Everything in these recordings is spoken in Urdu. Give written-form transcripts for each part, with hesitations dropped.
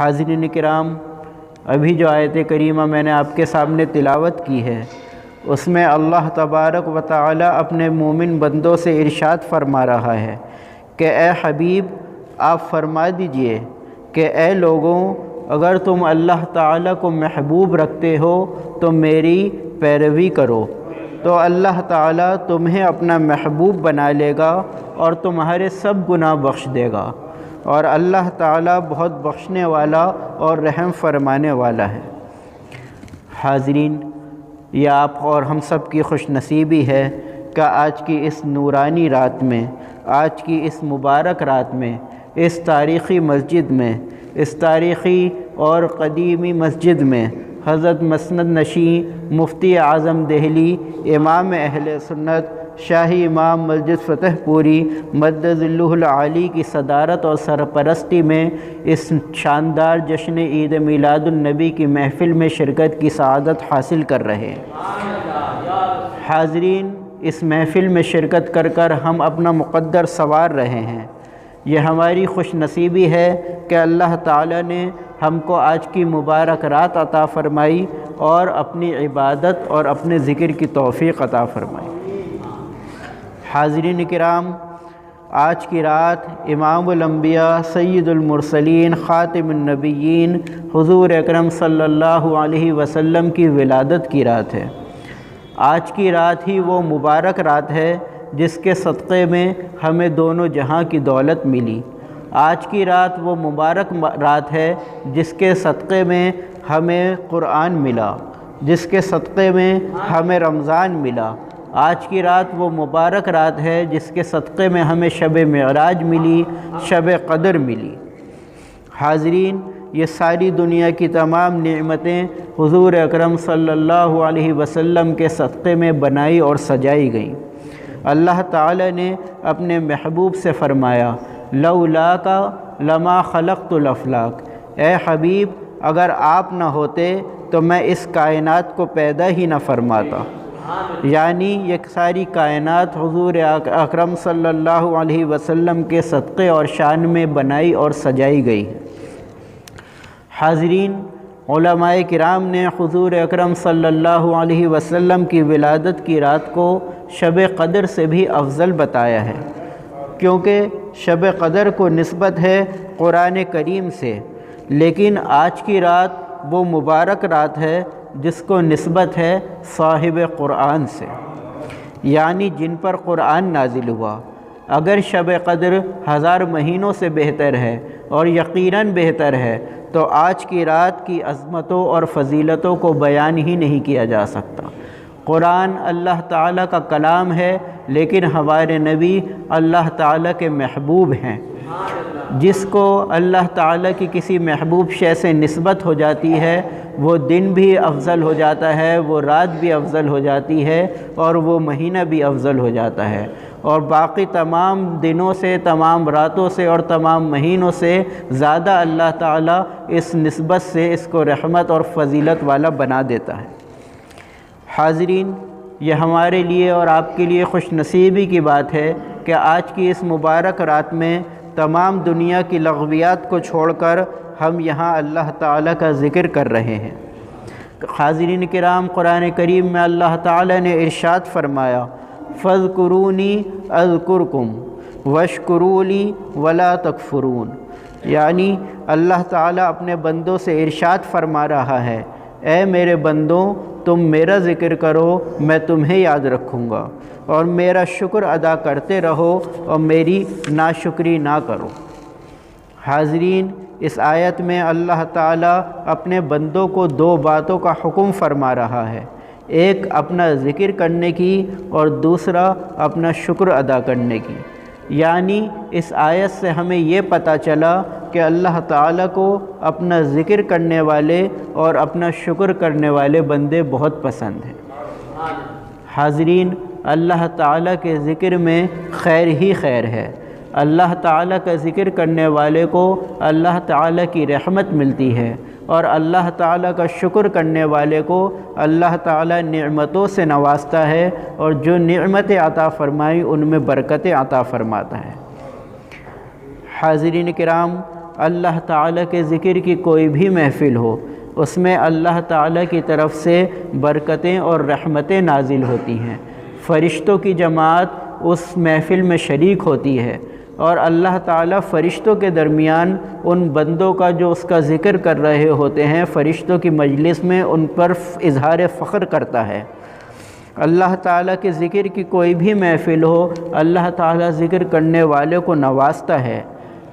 حاضرین کرام، ابھی جو آیت کریمہ میں نے آپ کے سامنے تلاوت کی ہے، اس میں اللہ تبارک و تعالی اپنے مومن بندوں سے ارشاد فرما رہا ہے کہ اے حبیب، آپ فرما دیجئے کہ اے لوگوں، اگر تم اللہ تعالیٰ کو محبوب رکھتے ہو تو میری پیروی کرو، تو اللہ تعالیٰ تمہیں اپنا محبوب بنا لے گا اور تمہارے سب گناہ بخش دے گا، اور اللہ تعالیٰ بہت بخشنے والا اور رحم فرمانے والا ہے۔ حاضرین، یہ آپ اور ہم سب کی خوش نصیبی ہے کہ آج کی اس نورانی رات میں، آج کی اس مبارک رات میں، اس تاریخی مسجد میں، اس تاریخی اور قدیمی مسجد میں حضرت مسند نشین مفتی اعظم دہلی، امام اہل سنت، شاہی امام مسجد فتح پوری مد ظلہ العالی کی صدارت اور سرپرستی میں اس شاندار جشن عید میلاد النبی کی محفل میں شرکت کی سعادت حاصل کر رہے ہیں۔ حاضرین، اس محفل میں شرکت کر کر ہم اپنا مقدر سنوار رہے ہیں۔ یہ ہماری خوش نصیبی ہے کہ اللہ تعالیٰ نے ہم کو آج کی مبارک رات عطا فرمائی اور اپنی عبادت اور اپنے ذکر کی توفیق عطا فرمائی۔ حاضرین کرام، آج کی رات امام الانبیاء، سید المرسلین، خاتم النبیین حضور اکرم صلی اللہ علیہ وسلم کی ولادت کی رات ہے۔ آج کی رات ہی وہ مبارک رات ہے جس کے صدقے میں ہمیں دونوں جہاں کی دولت ملی۔ آج کی رات وہ مبارک رات ہے جس کے صدقے میں ہمیں قرآن ملا، جس کے صدقے میں ہمیں رمضان ملا۔ آج کی رات وہ مبارک رات ہے جس کے صدقے میں ہمیں شب معراج ملی، شب قدر ملی۔ حاضرین، یہ ساری دنیا کی تمام نعمتیں حضور اکرم صلی اللہ علیہ وسلم کے صدقے میں بنائی اور سجائی گئیں۔ اللہ تعالی نے اپنے محبوب سے فرمایا، لولاک لما خلقت الافلاک، اے حبیب، اگر آپ نہ ہوتے تو میں اس کائنات کو پیدا ہی نہ فرماتا۔ یعنی یہ ساری کائنات حضور اکرم صلی اللہ علیہ وسلم کے صدقے اور شان میں بنائی اور سجائی گئی ہے۔ حاضرین، علماء کرام نے حضور اکرم صلی اللہ علیہ وسلم کی ولادت کی رات کو شب قدر سے بھی افضل بتایا ہے، کیونکہ شب قدر کو نسبت ہے قرآن کریم سے، لیکن آج کی رات وہ مبارک رات ہے جس کو نسبت ہے صاحب قرآن سے، یعنی جن پر قرآن نازل ہوا۔ اگر شب قدر 1000 مہینوں سے بہتر ہے اور یقیناً بہتر ہے، تو آج کی رات کی عظمتوں اور فضیلتوں کو بیان ہی نہیں کیا جا سکتا۔ قرآن اللہ تعالیٰ کا کلام ہے، لیکن ہمارے نبی اللہ تعالیٰ کے محبوب ہیں۔ جس کو اللہ تعالیٰ کی کسی محبوب شے سے نسبت ہو جاتی ہے، وہ دن بھی افضل ہو جاتا ہے، وہ رات بھی افضل ہو جاتی ہے، اور وہ مہینہ بھی افضل ہو جاتا ہے، اور باقی تمام دنوں سے، تمام راتوں سے اور تمام مہینوں سے زیادہ اللہ تعالیٰ اس نسبت سے اس کو رحمت اور فضیلت والا بنا دیتا ہے۔ حاضرین، یہ ہمارے لیے اور آپ کے لیے خوش نصیبی کی بات ہے کہ آج کی اس مبارک رات میں تمام دنیا کی لغویات کو چھوڑ کر ہم یہاں اللہ تعالیٰ کا ذکر کر رہے ہیں۔ حاضرین کرام، قرآن کریم میں اللہ تعالیٰ نے ارشاد فرمایا، فاذکرونی اذکرکم واشکروا لی ولا تکفرون، یعنی اللہ تعالیٰ اپنے بندوں سے ارشاد فرما رہا ہے، اے میرے بندوں، تم میرا ذکر کرو، میں تمہیں یاد رکھوں گا، اور میرا شکر ادا کرتے رہو اور میری ناشکری نہ کرو۔ حاضرین، اس آیت میں اللہ تعالیٰ اپنے بندوں کو 2 باتوں کا حکم فرما رہا ہے، ایک اپنا ذکر کرنے کی اور دوسرا اپنا شکر ادا کرنے کی۔ یعنی اس آیت سے ہمیں یہ پتہ چلا کہ اللہ تعالیٰ کو اپنا ذکر کرنے والے اور اپنا شکر کرنے والے بندے بہت پسند ہیں۔ حاضرین، اللہ تعالیٰ کے ذکر میں خیر ہی خیر ہے۔ اللہ تعالیٰ کا ذکر کرنے والے کو اللہ تعالیٰ کی رحمت ملتی ہے، اور اللہ تعالیٰ کا شکر کرنے والے کو اللہ تعالیٰ نعمتوں سے نوازتا ہے، اور جو نعمتیں عطا فرمائی ان میں برکتیں عطا فرماتا ہے۔ حاضرین کرام، اللہ تعالیٰ کے ذکر کی کوئی بھی محفل ہو، اس میں اللہ تعالیٰ کی طرف سے برکتیں اور رحمتیں نازل ہوتی ہیں، فرشتوں کی جماعت اس محفل میں شریک ہوتی ہے، اور اللہ تعالیٰ فرشتوں کے درمیان ان بندوں کا جو اس کا ذکر کر رہے ہوتے ہیں فرشتوں کی مجلس میں ان پر اظہار فخر کرتا ہے۔ اللہ تعالیٰ کے ذکر کی کوئی بھی محفل ہو، اللہ تعالیٰ ذکر کرنے والے کو نوازتا ہے،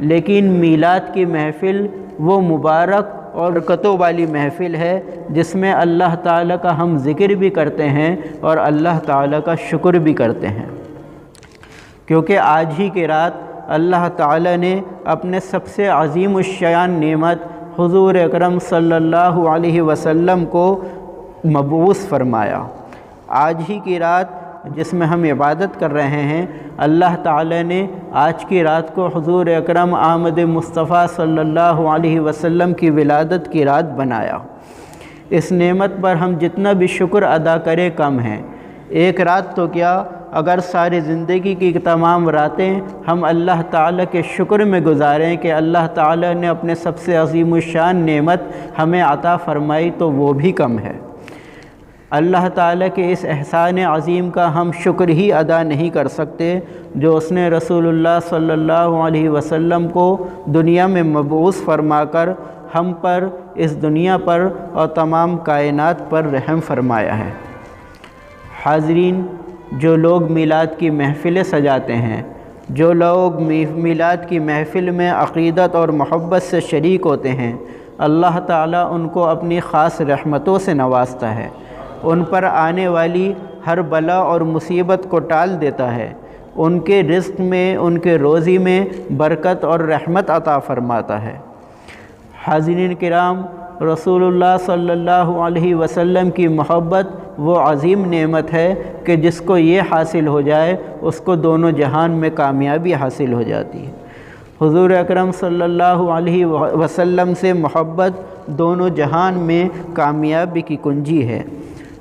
لیکن میلاد کی محفل وہ مبارک اور برکتوں والی محفل ہے جس میں اللہ تعالیٰ کا ہم ذکر بھی کرتے ہیں اور اللہ تعالیٰ کا شکر بھی کرتے ہیں، کیونکہ آج ہی کی رات اللہ تعالیٰ نے اپنے سب سے عظیم الشان نعمت حضور اکرم صلی اللہ علیہ وسلم کو مبعوث فرمایا۔ آج ہی کی رات جس میں ہم عبادت کر رہے ہیں، اللہ تعالیٰ نے آج کی رات کو حضور اکرم آمد مصطفیٰ صلی اللہ علیہ وسلم کی ولادت کی رات بنایا۔ اس نعمت پر ہم جتنا بھی شکر ادا کریں کم ہیں۔ ایک رات تو کیا، اگر ساری زندگی کی تمام راتیں ہم اللہ تعالیٰ کے شکر میں گزاریں کہ اللہ تعالیٰ نے اپنے سب سے عظیم الشان نعمت ہمیں عطا فرمائی، تو وہ بھی کم ہے۔ اللہ تعالیٰ کے اس احسان عظیم کا ہم شکر ہی ادا نہیں کر سکتے جو اس نے رسول اللہ صلی اللہ علیہ وسلم کو دنیا میں مبعوث فرما کر ہم پر، اس دنیا پر اور تمام کائنات پر رحم فرمایا ہے۔ حاضرین، جو لوگ میلاد کی محفلیں سجاتے ہیں، جو لوگ میلاد کی محفل میں عقیدت اور محبت سے شریک ہوتے ہیں، اللہ تعالیٰ ان کو اپنی خاص رحمتوں سے نوازتا ہے، ان پر آنے والی ہر بلا اور مصیبت کو ٹال دیتا ہے، ان کے رزق میں، ان کے روزی میں برکت اور رحمت عطا فرماتا ہے۔ حاضرین کرام، رسول اللہ صلی اللہ علیہ وسلم کی محبت وہ عظیم نعمت ہے کہ جس کو یہ حاصل ہو جائے اس کو دونوں جہان میں کامیابی حاصل ہو جاتی ہے۔ حضور اکرم صلی اللہ علیہ وسلم سے محبت دونوں جہان میں کامیابی کی کنجی ہے۔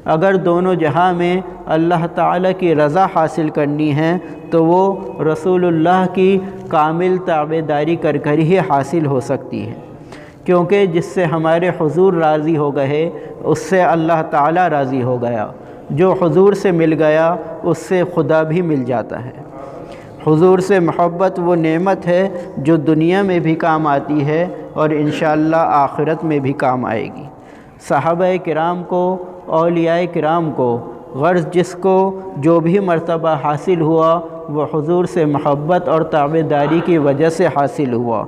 اگر دونوں جہاں میں اللہ تعالیٰ کی رضا حاصل کرنی ہے تو وہ رسول اللہ کی کامل تابعداری کر کر ہی حاصل ہو سکتی ہے، کیونکہ جس سے ہمارے حضور راضی ہو گئے اس سے اللہ تعالیٰ راضی ہو گیا، جو حضور سے مل گیا اس سے خدا بھی مل جاتا ہے۔ حضور سے محبت وہ نعمت ہے جو دنیا میں بھی کام آتی ہے اور انشاءاللہ آخرت میں بھی کام آئے گی۔ صحابہ کرام کو، اولیاء کرام کو، غرض جس کو جو بھی مرتبہ حاصل ہوا وہ حضور سے محبت اور تابعداری کی وجہ سے حاصل ہوا،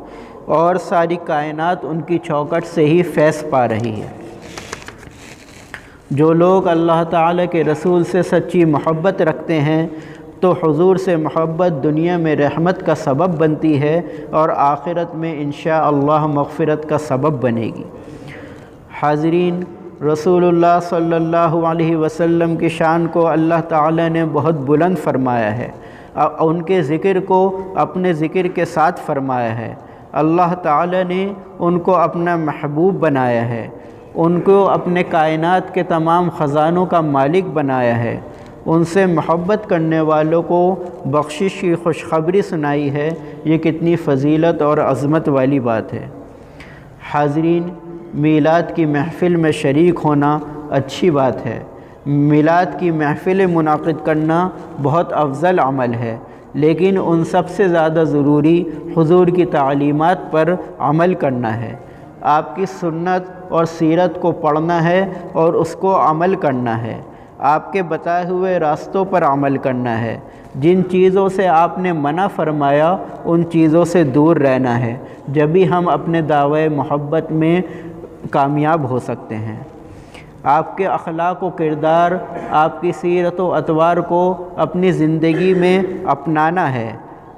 اور ساری کائنات ان کی چوکٹ سے ہی فیض پا رہی ہے۔ جو لوگ اللہ تعالیٰ کے رسول سے سچی محبت رکھتے ہیں تو حضور سے محبت دنیا میں رحمت کا سبب بنتی ہے اور آخرت میں انشاءاللہ مغفرت کا سبب بنے گی۔ حاضرین، رسول اللہ صلی اللہ علیہ وسلم کی شان کو اللہ تعالیٰ نے بہت بلند فرمایا ہے، ان کے ذکر کو اپنے ذکر کے ساتھ فرمایا ہے۔ اللہ تعالیٰ نے ان کو اپنا محبوب بنایا ہے، ان کو اپنے کائنات کے تمام خزانوں کا مالک بنایا ہے، ان سے محبت کرنے والوں کو بخشش کی خوشخبری سنائی ہے۔ یہ کتنی فضیلت اور عظمت والی بات ہے۔ حاضرین، میلاد کی محفل میں شریک ہونا اچھی بات ہے، میلاد کی محفل منعقد کرنا بہت افضل عمل ہے، لیکن ان سب سے زیادہ ضروری حضور کی تعلیمات پر عمل کرنا ہے۔ آپ کی سنت اور سیرت کو پڑھنا ہے اور اس کو عمل کرنا ہے، آپ کے بتائے ہوئے راستوں پر عمل کرنا ہے۔ جن چیزوں سے آپ نے منع فرمایا ان چیزوں سے دور رہنا ہے، جبھی ہم اپنے دعوی محبت میں کامیاب ہو سکتے ہیں۔ آپ کے اخلاق و کردار، آپ کی سیرت و اطوار کو اپنی زندگی میں اپنانا ہے۔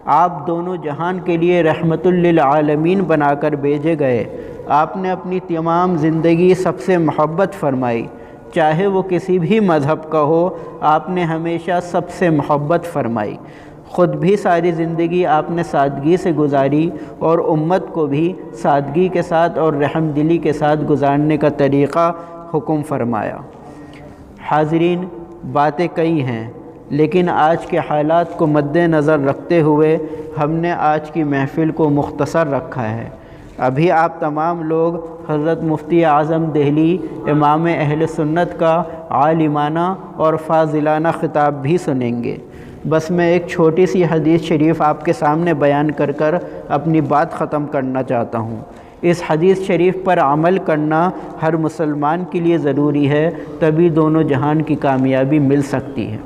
آپ دونوں جہان کے لیے رحمت للعالمین بنا کر بھیجے گئے۔ آپ نے اپنی تمام زندگی سب سے محبت فرمائی، چاہے وہ کسی بھی مذہب کا ہو، آپ نے ہمیشہ سب سے محبت فرمائی۔ خود بھی ساری زندگی آپ نے سادگی سے گزاری اور امت کو بھی سادگی کے ساتھ اور رحم دلی کے ساتھ گزارنے کا طریقہ حکم فرمایا۔ حاضرین، باتیں کئی ہیں، لیکن آج کے حالات کو مد نظر رکھتے ہوئے ہم نے آج کی محفل کو مختصر رکھا ہے۔ ابھی آپ تمام لوگ حضرت مفتی اعظم دہلی امام اہل سنت کا عالمانہ اور فاضلانہ خطاب بھی سنیں گے۔ بس میں ایک چھوٹی سی حدیث شریف آپ کے سامنے بیان کر اپنی بات ختم کرنا چاہتا ہوں۔ اس حدیث شریف پر عمل کرنا ہر مسلمان کے لیے ضروری ہے، تبھی دونوں جہان کی کامیابی مل سکتی ہے۔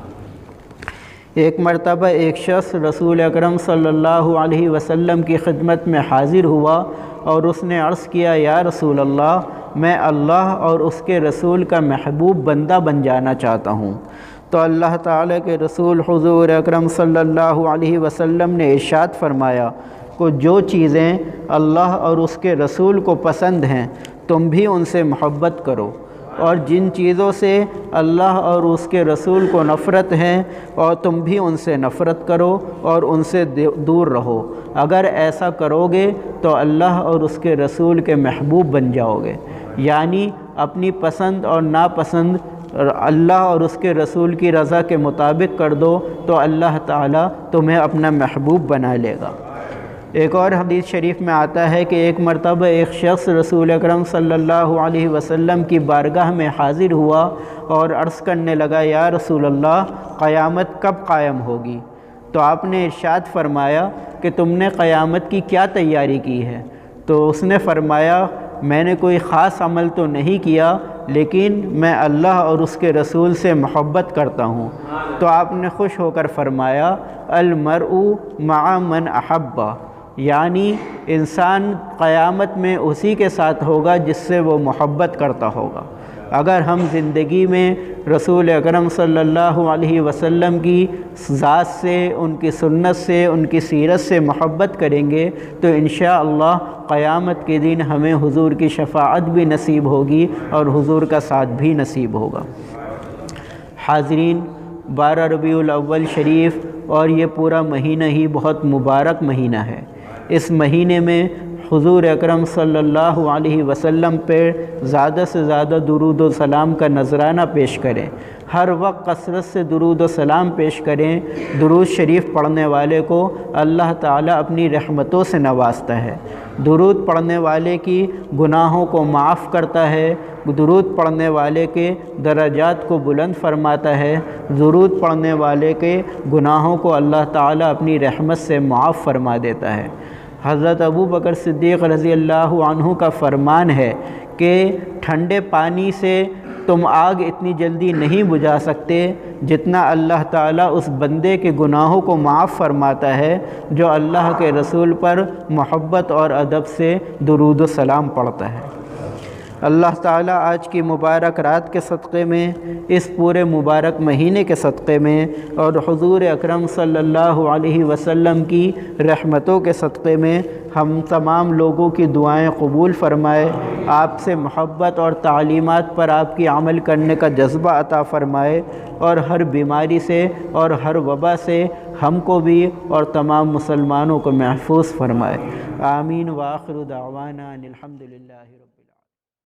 ایک مرتبہ ایک شخص رسول اکرم صلی اللہ علیہ وسلم کی خدمت میں حاضر ہوا اور اس نے عرض کیا، یا رسول اللہ، میں اللہ اور اس کے رسول کا محبوب بندہ بن جانا چاہتا ہوں۔ تو اللہ تعالیٰ کے رسول حضور اکرم صلی اللہ علیہ وسلم نے ارشاد فرمایا کہ جو چیزیں اللہ اور اس کے رسول کو پسند ہیں تم بھی ان سے محبت کرو، اور جن چیزوں سے اللہ اور اس کے رسول کو نفرت ہے اور تم بھی ان سے نفرت کرو اور ان سے دور رہو۔ اگر ایسا کرو گے تو اللہ اور اس کے رسول کے محبوب بن جاؤ گے، یعنی اپنی پسند اور ناپسند اللہ اور اس کے رسول کی رضا کے مطابق کر دو تو اللہ تعالیٰ تمہیں اپنا محبوب بنا لے گا۔ ایک اور حدیث شریف میں آتا ہے کہ ایک مرتبہ ایک شخص رسول اکرم صلی اللہ علیہ وسلم کی بارگاہ میں حاضر ہوا اور عرض کرنے لگا، یا رسول اللہ، قیامت کب قائم ہوگی؟ تو آپ نے ارشاد فرمایا کہ تم نے قیامت کی کیا تیاری کی ہے؟ تو اس نے فرمایا، میں نے کوئی خاص عمل تو نہیں کیا، لیکن میں اللہ اور اس کے رسول سے محبت کرتا ہوں۔ تو آپ نے خوش ہو کر فرمایا، المرء مع من احب، یعنی انسان قیامت میں اسی کے ساتھ ہوگا جس سے وہ محبت کرتا ہوگا۔ اگر ہم زندگی میں رسول اکرم صلی اللہ علیہ وسلم کی ذات سے، ان کی سنت سے، ان کی سیرت سے محبت کریں گے تو انشاءاللہ قیامت کے دن ہمیں حضور کی شفاعت بھی نصیب ہوگی اور حضور کا ساتھ بھی نصیب ہوگا۔ حاضرین، 12 ربیع الاول شریف اور یہ پورا مہینہ ہی بہت مبارک مہینہ ہے۔ اس مہینے میں حضور اکرم صلی اللہ علیہ وسلم پہ زیادہ سے زیادہ درود و سلام کا نذرانہ پیش کریں۔ ہر وقت کثرت سے درود و سلام پیش کریں۔ درود شریف پڑھنے والے کو اللہ تعالیٰ اپنی رحمتوں سے نوازتا ہے۔ درود پڑھنے والے کی گناہوں کو معاف کرتا ہے، درود پڑھنے والے کے درجات کو بلند فرماتا ہے، درود پڑھنے والے کے گناہوں کو اللہ تعالیٰ اپنی رحمت سے معاف فرما دیتا ہے۔ حضرت ابو بکر صدیق رضی اللہ عنہ کا فرمان ہے کہ ٹھنڈے پانی سے تم آگ اتنی جلدی نہیں بجھا سکتے جتنا اللہ تعالیٰ اس بندے کے گناہوں کو معاف فرماتا ہے جو اللہ کے رسول پر محبت اور ادب سے درود و سلام پڑھتا ہے۔ اللہ تعالیٰ آج کی مبارک رات کے صدقے میں، اس پورے مبارک مہینے کے صدقے میں اور حضور اکرم صلی اللہ علیہ وسلم کی رحمتوں کے صدقے میں ہم تمام لوگوں کی دعائیں قبول فرمائے، آپ سے محبت اور تعلیمات پر آپ کی عمل کرنے کا جذبہ عطا فرمائے، اور ہر بیماری سے اور ہر وبا سے ہم کو بھی اور تمام مسلمانوں کو محفوظ فرمائے۔ آمین۔ وآخر دعوانا ان الحمد للہ رب